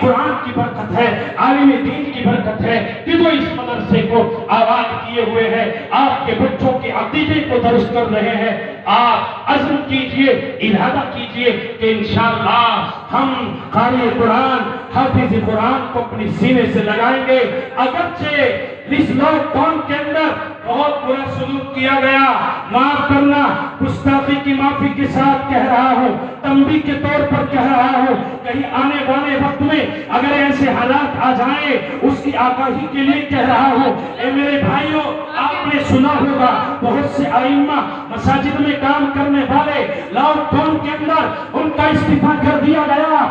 قرآن کی برکت ہے، عالم دین کی برکت ہے کہ جو اس مدرسے کو آباد کیے ہوئے ہیں، آپ کے بچوں کے عقیدے کو درست کر رہے ہیں۔ آپ عزم کیجئے، ارادہ کیجئے کہ انشاءاللہ ہم قاری قرآن، حافظ قرآن کو اپنی سینے سے لگائیں گے۔ اگرچہ اس لاک ڈاؤن کے اندر بہت برا سلوک کیا گیا، معاف کرنا، گستاخی کی معافی کے ساتھ کہہ رہا ہوں، تنبیہ کے طور پر کہہ رہا ہوں، کہیں آنے والے وقت میں اگر ایسے حالات آ جائیں اس کی آگاہی کے لیے کہہ رہا ہوں۔ اے میرے بھائیوں، آپ نے سنا ہوگا بہت سے ائمہ مساجد میں کام کرنے والے لاک ڈاؤن کے اندر ان کا استعفیٰ کر دیا گیا۔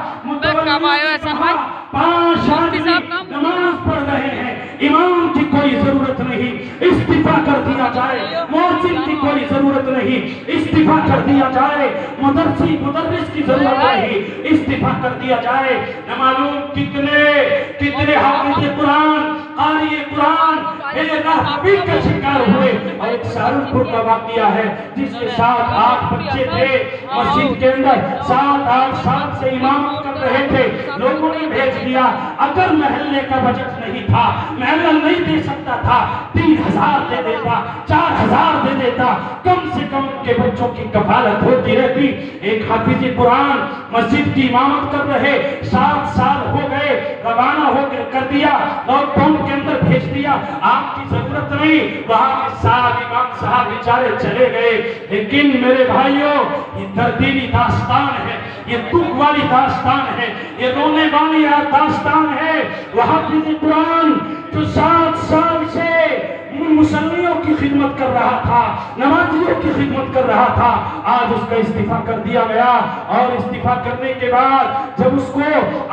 5 آدمی نماز پڑھ رہے ہیں، امام کی کوئی ضرورت نہیں، استعفیٰ کر دیا جائے، مؤذن کی کوئی ضرورت نہیں، استعفیٰ کر دیا جائے، مدرس کی ضرورت نہیں، استعفیٰ کر دیا جائے۔ نہ معلوم کتنے حافظ قرآن، قاری قرآن بے رحمی کا شکار ہوئے۔ اور ایک سہارنپور کا واقعہ ہے جس کے 7-8 بچے تھے مسجد کے اندر، 7-8 سال سے امامت کر رہے تھے، لوگوں نے بھیج دیا۔ اگر محلے کا بجٹ نہیں تھا، محلہ نہیں دے سکتا تھا، 3000 دے دیتا، 4000 دے دیتا، کم سے کم کے بچوں کی کفالت ہوتی رہتی۔ ایک حافظ قرآن مسجد کی امامت کر رہے، 7 سال ہو گئے، روانہ ہو کر دیا، لاک ڈاؤن کے اندر بھیج دیا، آپ کی ضرورت نہیں، وہاں کے ساتھ امام صاحب بیچارے چلے گئے۔ لیکن میرے بھائیوں، یہ دردی داستان ہے، یہ دکھ والی داستان ہے، یہ رونے والی داستان ہے۔ وہ حافظ قرآن جو 7 سال سے مسلمانوں کی خدمت کر رہا تھا، نمازیوں کی خدمت کر رہا تھا، آج اس کا استعفیٰ کر دیا گیا۔ اور استعفیٰ کرنے کے بعد جب اس کو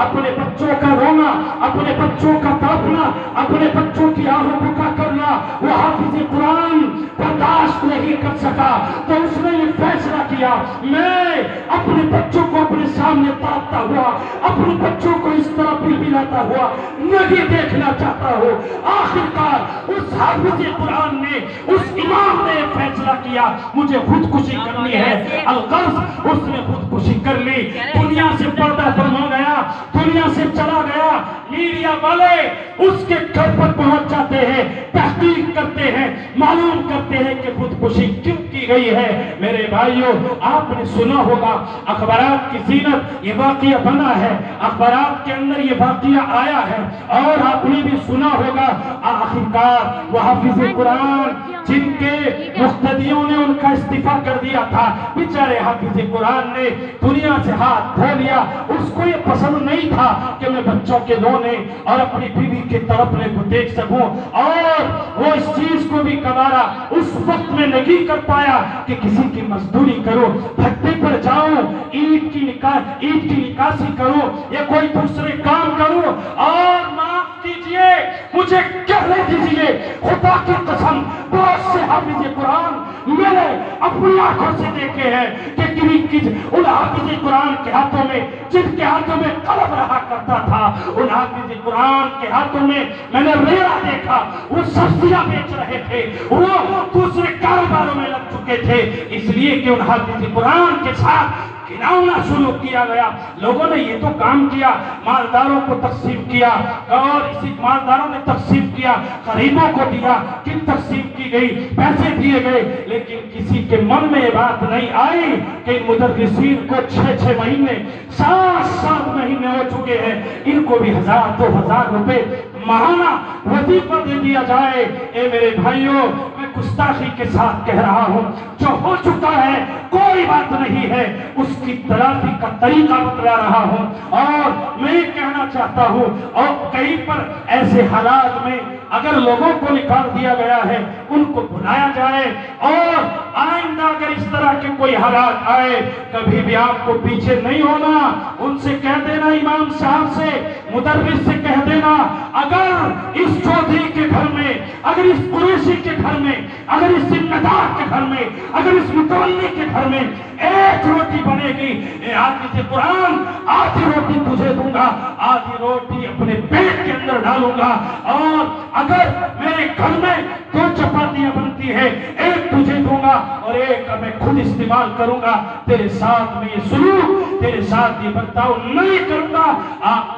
اپنے بچوں کا رونا، اپنے بچوں کا تڑپنا، اپنے بچوں کی آہ و بکا کرنا وہ حافظ قرآن برداشت نہیں کر سکا، تو اس نے یہ فیصلہ کیا، میں اپنے بچوں کو اپنے سامنے تڑپتا ہوا، اپنے بچوں کو اس طرح بلبلاتا ہوا نہیں دیکھنا چاہتا ہوں۔ آخرکار اس حافظ قرآن نے، اس امام نے فیصلہ کیا مجھے خودکشی کرنی ہے، الغرض اس نے خودکشی کر لی، دنیا سے پردہ فرما گیا، دنیا سے چلا گیا۔ میڈیا والے اس کے گھر پر پہنچ جاتے ہیں، تحقیق کرتے ہیں، معلوم کرتے ہیں کہ خودکشی کیوں کی گئی ہے۔ میرے بھائیوں، آپ نے سنا ہوگا اخبارات کی زینت یہ واقعہ بنا ہے، اخبارات کے اندر یہ واقعہ آیا ہے، اور آپ نے بھی سنا ہوگا آخرکار وہ حافظ قرآن جن کے مقتدیوں نے ان کا استعفیٰ کر دیا تھا، بیچارے حافظ قرآن نے دنیا سے ہاتھ دھو لیا۔ اس کو یہ پسند نہیں تھا کہ میں بچوں کے رونے اور اپنی بیوی کے تڑپنے کو دیکھ سکوں، اور وہ اس چیز کو بھی گوارا اس وقت میں نہیں کر پایا کہ کسی کی مزدوری کرو، بھٹے پر جاؤ، اینٹ کی نکاسی کرو یا کوئی دوسرے کام کرو، اور معاف کیجئے مجھے کہنے دیجئے، خدا کی قسم بہت سے حافظ قرآن میں نے اپنی آنکھوں سے دیکھے ہیں کہ ان حافظ قرآن کے ہاتھوں میں، جن کے ہاتھوں میں قلم رہا کرتا تھا، ان حافظ قرآن کے ہاتھوں میں نے ریڑا دیکھا، وہ سبزیاں بیچ رہے تھے، وہ دوسرے کاروباروں میں لگ چکے تھے، اس لیے کہ ان حافظ قرآن کے ساتھ گھناؤنا سلوک کیا گیا۔ لوگوں نے یہ تو کام کیا، مالداروں کو تقسیم کیا، اور اسی مالداروں نے تقسیم کیا، غریبوں کو دیا، کن تقسیم کی گئی، پیسے دیے گئے، لیکن کسی کے من میں یہ بات نہیں آئی کہ مدرسین کو 6 مہینے، 7 مہینے ہو چکے ہیں، ان کو بھی 1000-2000 روپے ماہانہ وظیفہ دے دیا جائے۔ اے میرے بھائیوں، میں گستاخی کے ساتھ کہہ رہا ہوں، جو ہو چکا ہے کوئی بات نہیں ہے، اس کی تلافی کا طریقہ بتلا رہا ہوں، اور میں یہ کہنا چاہتا ہوں، اور کہیں پر ایسے حالات میں اگر لوگوں کو نکال دیا گیا ہے ان کو بلایا جائے، اور آئندہ اگر اس طرح کے کوئی حالات آئے کبھی بھی آپ کو پیچھے نہیں ہونا، ان سے کہہ دینا، امام صاحب سے، مدرس سے کہہ دینا، اگر اس چودھری کے گھر میں، اگر اس قریشی کے گھر میں، اگر اس ذمہ دار کے گھر میں، اگر اس متولی کے گھر میں ایک روٹی بنے گی، اے حافظ قرآن، آدھی روٹی تجھے دوں گا، آدھی روٹی اپنے پیٹ کے اندر ڈالوں گا، اور اگر میرے گھر میں 2 چپاتیاں بنتی ہیں، ایک تجھے دوں گا اور ایک میں خود استعمال کروں گا، تیرے ساتھ میں یہ سلوک، تیرے ساتھ یہ برتاؤ نہیں کروں گا۔ آپ